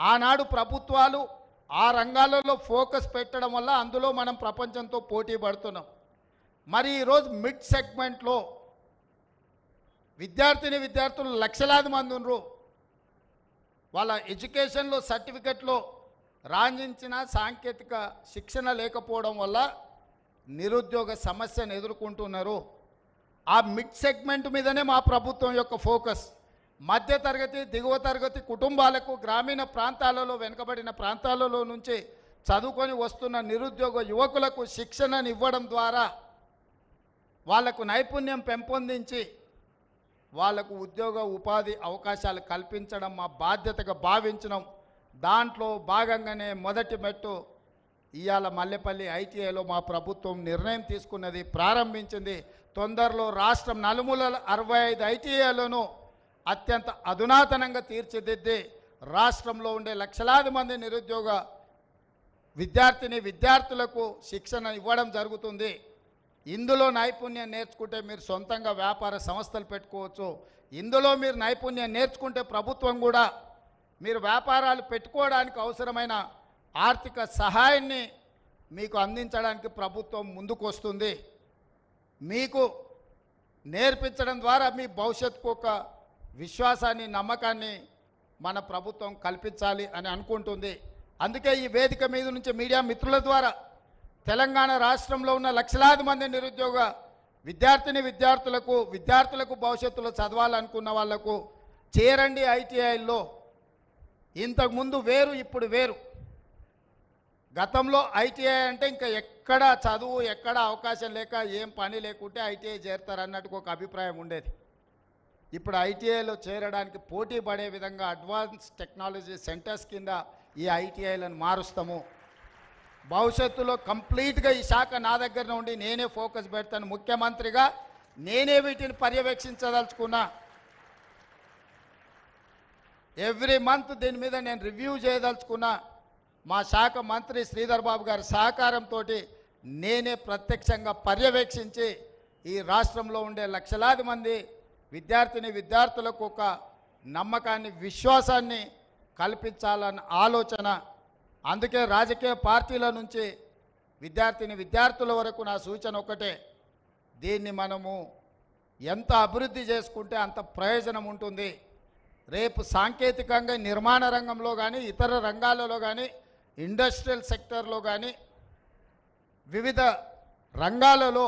ఆనాడు ప్రభుత్వాలు ఆ రంగాలలో ఫోకస్ పెట్టడం వల్ల అందులో మనం ప్రపంచంతో పోటీ పడుతున్నాం. మరి ఈరోజు మిడ్ సెగ్మెంట్లో విద్యార్థులు లక్షలాది మంది ఉన్నారు. వాళ్ళ ఎడ్యుకేషన్లో సర్టిఫికెట్లో రాణించిన సాంకేతిక శిక్షణ లేకపోవడం వల్ల నిరుద్యోగ సమస్యను ఎదుర్కొంటున్నారు. ఆ మిడ్ సెగ్మెంట్ మీదనే మా ప్రభుత్వం యొక్క ఫోకస్. మధ్యతరగతి దిగువ తరగతి కుటుంబాలకు గ్రామీణ ప్రాంతాలలో వెనుకబడిన ప్రాంతాలలో నుంచి చదువుకొని వస్తున్న నిరుద్యోగ యువకులకు శిక్షణను ఇవ్వడం ద్వారా వాళ్లకు నైపుణ్యం పెంపొందించి వాళ్లకు ఉద్యోగ ఉపాధి అవకాశాలు కల్పించడం మా బాధ్యతగా భావించడం. దాంట్లో భాగంగానే మొదటి మెట్టు ఇవాళ మల్లెపల్లి ఐటీఐలో మా ప్రభుత్వం నిర్ణయం తీసుకున్నది, ప్రారంభించింది. తొందరలో రాష్ట్రం నలుమూలల 65 ఐటీఐలను అత్యంత అధునాతనంగా తీర్చిదిద్ది రాష్ట్రంలో ఉండే లక్షలాది మంది నిరుద్యోగ విద్యార్థులకు శిక్షణ ఇవ్వడం జరుగుతుంది. ఇందులో నైపుణ్యం నేర్చుకుంటే మీరు సొంతంగా వ్యాపార సంస్థలు పెట్టుకోవచ్చు. ఇందులో మీరు నైపుణ్యం నేర్చుకుంటే ప్రభుత్వం కూడా మీరు వ్యాపారాలు పెట్టుకోవడానికి అవసరమైన ఆర్థిక సహాయాన్ని మీకు అందించడానికి ప్రభుత్వం ముందుకు వస్తుంది. మీకు నేర్పించడం ద్వారా మీ భవిష్యత్తుకు ఒక విశ్వాసాన్ని, నమ్మకాన్ని మన ప్రభుత్వం కల్పించాలి అని అనుకుంటుంది. అందుకే ఈ వేదిక మీద నుంచి మీడియా మిత్రుల ద్వారా తెలంగాణ రాష్ట్రంలో ఉన్న లక్షలాది మంది నిరుద్యోగ విద్యార్థులకు భవిష్యత్తులో చదవాలనుకున్న వాళ్లకు చేరండి ఐటీఐల్లో. ఇంతకుముందు వేరు, ఇప్పుడు వేరు. గతంలో ఐటీఐ అంటే ఇంకా ఎక్కడ చదువు, ఎక్కడ అవకాశం లేక ఏం పని లేకుంటే ఐటీఐ చేరుతారు అన్నట్టుకు ఒక అభిప్రాయం ఉండేది. ఇప్పుడు ఐటీఐలో చేరడానికి పోటీ పడే విధంగా అడ్వాన్స్ టెక్నాలజీ సెంటర్స్ కింద ఈ ఐటీఐలను మారుస్తాము. భవిష్యత్తులో కంప్లీట్గా ఈ శాఖ నా దగ్గర ఉండి నేనే ఫోకస్ పెడతాను. ముఖ్యమంత్రిగా నేనే వీటిని పర్యవేక్షించదలుచుకున్నా. ఎవ్రీ మంత్ దీని మీద నేను రివ్యూ చేయదలుచుకున్నా. మా శాఖ మంత్రి శ్రీధర్ బాబు గారి సహకారంతో నేనే ప్రత్యక్షంగా పర్యవేక్షించి ఈ రాష్ట్రంలో ఉండే లక్షలాది మంది విద్యార్థులకు ఒక నమ్మకాన్ని, విశ్వాసాన్ని కల్పించాలన్న ఆలోచన. అందుకే రాజకీయ పార్టీల నుంచి విద్యార్థుల వరకు నా సూచన ఒకటే, దీన్ని మనము ఎంత అభివృద్ధి చేసుకుంటే అంత ప్రయోజనం ఉంటుంది. రేపు సాంకేతికంగా నిర్మాణ రంగంలో కానీ, ఇతర రంగాలలో కానీ, ఇండస్ట్రియల్ సెక్టర్లో కానీ, వివిధ రంగాలలో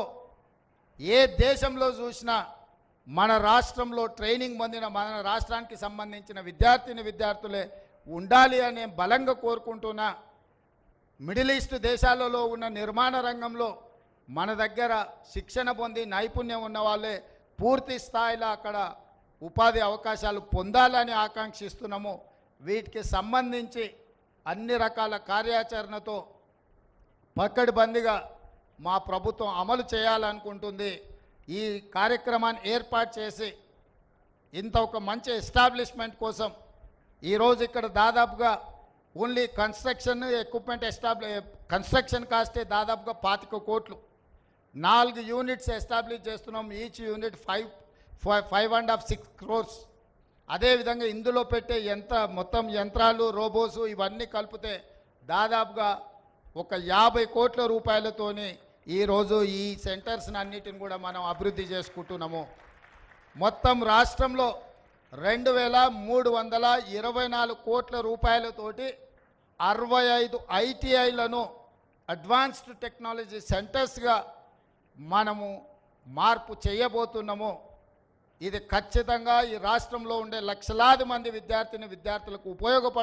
ఏ దేశంలో చూసినా మన రాష్ట్రంలో ట్రైనింగ్ పొందిన మన రాష్ట్రానికి సంబంధించిన విద్యార్థులే ఉండాలి అనే బలంగా కోరుకుంటున్నా. మిడిల్ ఈస్ట్ దేశాలలో ఉన్న నిర్మాణ రంగంలో మన దగ్గర శిక్షణ పొంది నైపుణ్యం ఉన్న వాళ్ళే పూర్తి స్థాయిలో అక్కడ ఉపాధి అవకాశాలు పొందాలని ఆకాంక్షిస్తున్నాము. వీటికి సంబంధించి అన్ని రకాల కార్యాచరణతో పకడ్బందీగా మా ప్రభుత్వం అమలు చేయాలనుకుంటుంది. ఈ కార్యక్రమాన్ని ఏర్పాటు చేసి ఇంత ఒక మంచి ఎస్టాబ్లిష్మెంట్ కోసం ఈరోజు ఇక్కడ దాదాపుగా ఓన్లీ కన్స్ట్రక్షన్ ఎక్విప్మెంట్ కన్స్ట్రక్షన్ కాస్టే దాదాపుగా 25 కోట్లు. 4 యూనిట్స్ ఎస్టాబ్లిష్ చేస్తున్నాం. Each unit 5.5-6 crores. అదేవిధంగా ఇందులో పెట్టే మొత్తం యంత్రాలు, రోబోసు ఇవన్నీ కలిపితే దాదాపుగా ఒక 50 కోట్ల రూపాయలతోని ఈరోజు ఈ సెంటర్స్ని అన్నిటిని కూడా మనం అభివృద్ధి చేసుకుంటున్నాము. మొత్తం రాష్ట్రంలో 2,324 కోట్ల రూపాయలతోటి 65 ఐటీఐలను అడ్వాన్స్డ్ టెక్నాలజీ సెంటర్స్గా మనము మార్పు చేయబోతున్నాము. ఇది ఖచ్చితంగా ఈ రాష్ట్రంలో ఉండే లక్షలాది మంది విద్యార్థులకు ఉపయోగపడుతుంది.